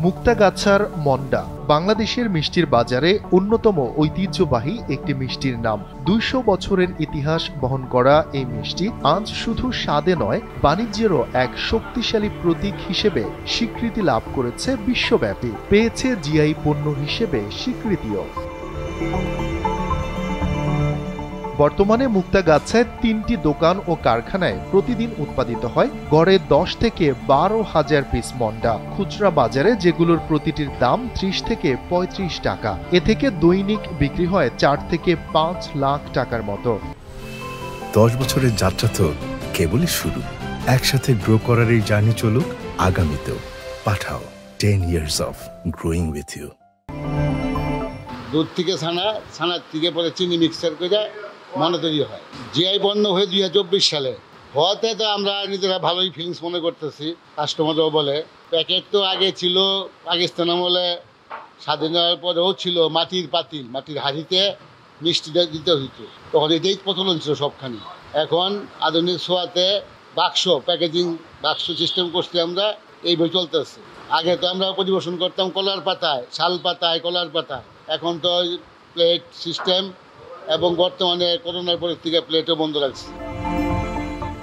মুক্তাগাছার মন্ডা বাংলাদেশের মিষ্টির বাজারে অন্যতম ঐতিহ্যবাহী একটি মিষ্টির নাম। ২০০ বছরের ইতিহাস বহন করা এই মিষ্টি আজ শুধু স্বাদে নয়, বাণিজ্যেরও এক শক্তিশালী প্রতীক হিসেবে স্বীকৃতি লাভ করেছে বিশ্বব্যাপী। পেয়েছে জিআই পণ্য হিসেবে স্বীকৃতিও। বর্তমানে মুক্তাগাছায় ৩টি দোকান ও কারখানায় প্রতিদিন উৎপাদিত হয় গড়ে ১০ থেকে ১২,০০০ পিস মন্ডা। খুচরা বাজারে যেগুলোর প্রতিটির দাম ৩০ থেকে ৩৫ টাকা। এ থেকে দৈনিক বিক্রি হয় ৪ থেকে ৫ লাখ টাকার মতো। ১০ বছরের যাত্রা তো কেবলই শুরু। একসাথে গ্রো করার এই জার্নি চলুক আগামীতেও। পাঠাও 10 years of growing with you। দুধ থেকে ছানার থেকে পরে চিনি মিক্সার করে মন্ডা তৈরি হয়। জিআই পণ্য হয়ে ২০২৪ সালে হওয়াতে তো আমরা নিজেরা ভালোই ফিলিংস মনে করতেছি। কাস্টমাররাও বলে প্যাকেট তো আগে ছিল পাকিস্তান আমলে, স্বাধীন হওয়ার পরেও ছিল মাটির পাতিল, মাটির হাঁড়িতে মিষ্টি দিতে হইত, তখন এটাই প্রচলন ছিল সবখানে। এখন আধুনিক ছোঁয়াতে বাক্স প্যাকেজিং বাক্স সিস্টেম করছি আমরা, এই বই চলতেছে। আগে তো আমরা পরিবেশন করতাম কলার পাতায়, শাল পাতায়, কলার পাতায়। এখন তো প্লেট সিস্টেম এবং বর্তমানে করোনার পরিস্থিতিতে প্লেটও বন্ধ রাখছে।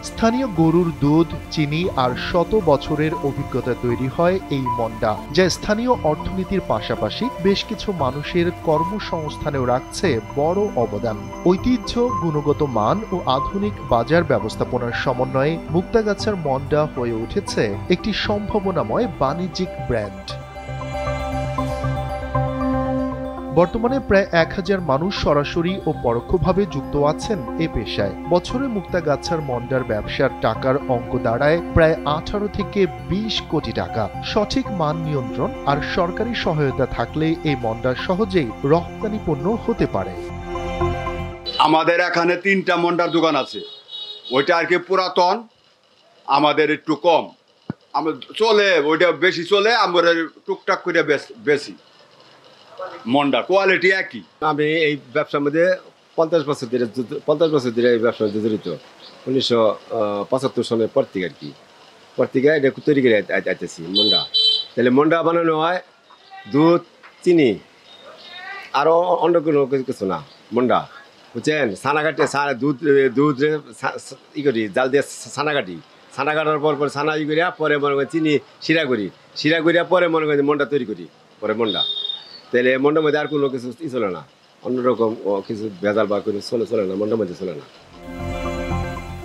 স্থানীয় গরুর দুধ, চিনি আর শত বছরের অভিজ্ঞতা তৈরি হয় এই মন্ডা, যা স্থানীয় অর্থনীতির পাশাপাশি বেশ কিছু মানুষের কর্মসংস্থানেও রাখছে বড় অবদান। ঐতিহ্য, গুণগত মান ও আধুনিক বাজার ব্যবস্থাপনার সমন্বয়ে মুক্তাগাছার মন্ডা হয়ে উঠেছে একটি সম্ভাবনাময় বাণিজ্যিক ব্র্যান্ড। বর্তমানে প্রায় ১,০০০ মানুষ সরাসরি ও পরোক্ষভাবে যুক্ত আছেন এ পেশায়। বছরে মুক্তাগাছার মন্ডার ব্যবসার টাকার অঙ্ক দাঁড়ায় প্রায় ১৮ থেকে ২০ কোটি টাকা। সঠিক মান নিয়ন্ত্রণ আর সরকারি সহায়তা থাকলে এই মন্ডা সহজেই রপ্তানি পণ্য হতে পারে। আমাদের এখানে ৩টা মন্ডার দোকান আছে। ওইটা আর কি পুরাতন, আমাদের একটু কম। আমরা চলে ওইটা বেশি চলে, আমরা টুকটাক করে বেশি। মন্ডা কোয়ালিটি একই। আমি এই ব্যবসার মধ্যে 50 বছর ধরে এই ব্যবসার মধ্যে জড়িত। 1975 সালের পর থেকে আর কি, পর থেকে এটা তৈরি করে আইতেছি মন্ডা। তাহলে মন্ডা বানানো হয় দুধ, চিনি, আরও অন্য কোনো কিছু না। মন্ডা বুঝছেন, ছানা কাটে, দুধ ই করি, জাল দিয়ে ছানা কাটি, ছানা কাটার পর ছানা ই করিয়া পরে মনে করেন চিনি শিরা করিয়া পরে মনে করেন মন্ডা তৈরি করি, পরে মন্ডা। তাহলে মন্ডার মধ্যে আর কোনো কিছু চলে না, অন্যরকম কিছু ভেজাল বা কোনো চলে না, মন্ডার মধ্যে চলে না।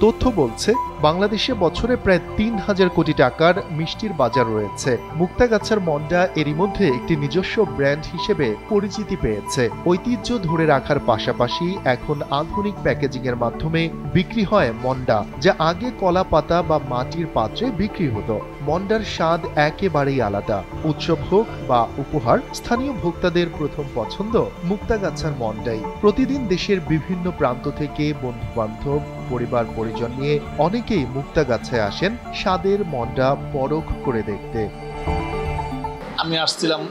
তথ্য বলছে বাংলাদেশে বছরে প্রায় ৩,০০০ কোটি টাকার মিষ্টির বাজার রয়েছে। মুক্তাগাছার মন্ডা এরই মধ্যে একটি নিজস্ব ব্র্যান্ড হিসেবে পরিচিতি পেয়েছে। ঐতিহ্য ধরে রাখার পাশাপাশি এখন আধুনিক প্যাকেজিং এর মাধ্যমে বিক্রি হয় মন্ডা, যা আগে কলা পাতা বা মাটির পাত্রে বিক্রি হতো। মন্ডার স্বাদ একেবারেই আলাদা। উৎসব হোক বা উপহার, স্থানীয় ভোক্তাদের প্রথম পছন্দ মুক্তাগাছার মন্ডাই। প্রতিদিন দেশের বিভিন্ন প্রান্ত থেকে বন্ধু বান্ধব, পরিবার পরিজন নিয়ে অনেকেই মুক্তাগাছায় আসেন স্বাদের মন্ডা পরখ করে দেখতে। আমি আসছিলাম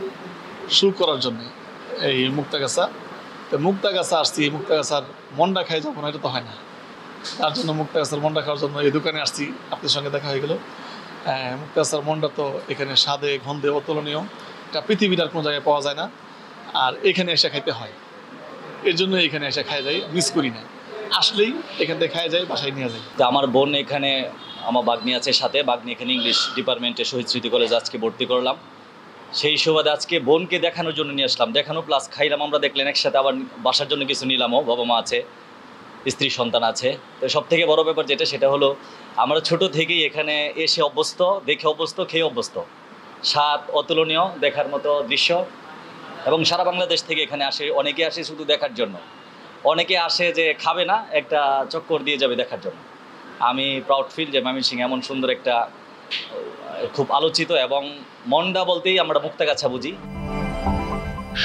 শুরু করার জন্য এই মুক্তাগাছা, তো মুক্তাগাছা আসছি, মুক্তাগাছার মন্ডা খাই যাবো না, এটা তো হয় না। তার জন্য মুক্তাগাছার মন্ডা খাওয়ার জন্য এই দোকানে আসছি, আপনার সঙ্গে দেখা হয়ে গেল। মুক্তাগাছার মন্ডা তো এখানে স্বাদে গন্ধে অতুলনীয়, এটা পৃথিবীর আর কোনো জায়গায় পাওয়া যায় না। আর এখানে এসে খাইতে হয়, এর জন্য এখানে এসে খাই যাই, মিস করি না। আসলেই এখান থেকে খাওয়া যায়, বাসায় নিয়ে যায়। আমার বোন এখানে, আমার বাগনি আছে সাথে, বাগনি এখানে ইংলিশ ডিপার্টমেন্টে শহীদ স্মৃতি কলেজে আজকে ভর্তি করলাম। সেই সুবাদে আজকে বোনকে দেখানোর জন্য নিয়ে আসলাম, দেখানো প্লাস খাইলাম। আমরা দেখলেন একসাথে আবার বাসার জন্য কিছু নিলামও, বাবা মা আছে, স্ত্রী সন্তান আছে। তো সব থেকে বড় ব্যাপার যেটা, সেটা হলো আমরা ছোট থেকেই এখানে এসে অভ্যস্ত, দেখে অভ্যস্ত, খেয়ে অভ্যস্ত। স্বাদ অতুলনীয়, দেখার মতো দৃশ্য। এবং সারা বাংলাদেশ থেকে এখানে আসে, অনেকে আসে শুধু দেখার জন্য, অনেকে আসে যে খাবে না, একটা চক্কর দিয়ে যাবে দেখার জন্য। আমি প্রাউড ফিল যে ময়মনসিংহ এমন সুন্দর একটা খুব আলোচিত, এবং মন্ডা বলতেই আমরা মুক্তাগাছা বুঝি।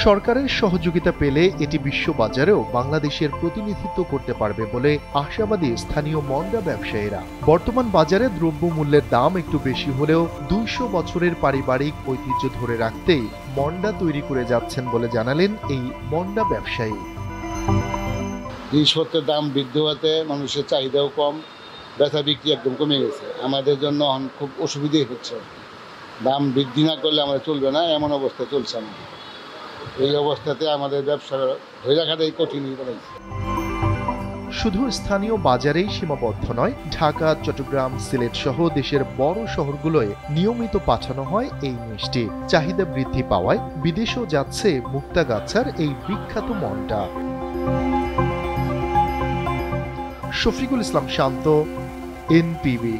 সরকারের সহযোগিতা পেলে এটি বিশ্ববাজারেও বাংলাদেশের প্রতিনিধিত্ব করতে পারবে বলে আশাবাদী স্থানীয় মন্ডা ব্যবসায়ীরা। বর্তমান বাজারে দ্রব্যমূল্যের দাম একটু বেশি হলেও ২০০ বছরের পারিবারিক ঐতিহ্য ধরে রাখতেই মন্ডা তৈরি করে যাচ্ছেন বলে জানালেন এই মন্ডা ব্যবসায়ী। জিনিসপত্রের দাম বৃদ্ধি হওয়াতে মানুষের চাহিদাও কম, বেচা বিক্রি একদম কমে গেছে। আমাদের জন্য খুব অসুবিধাই হচ্ছে। দাম বৃদ্ধি না করলে আমাদের চলবে না, এমন অবস্থা চলছে আমাদের। এই অবস্থাতে আমাদের ব্যবসা ধরে রাখাটাই কঠিন হয়ে পড়েছে। শুধু স্থানীয় বাজারেই সীমাবদ্ধ নয়, ঢাকা, চট্টগ্রাম, সিলেট সহ দেশের বড় শহরগুলোয় নিয়মিত পাঠানো হয় এই মিষ্টি। চাহিদা বৃদ্ধি পাওয়ায় বিদেশেও যাচ্ছে মুক্তাগাছার এই বিখ্যাত মন্ডা। শফিকুল ইসলাম শান্ত, এনপিবি।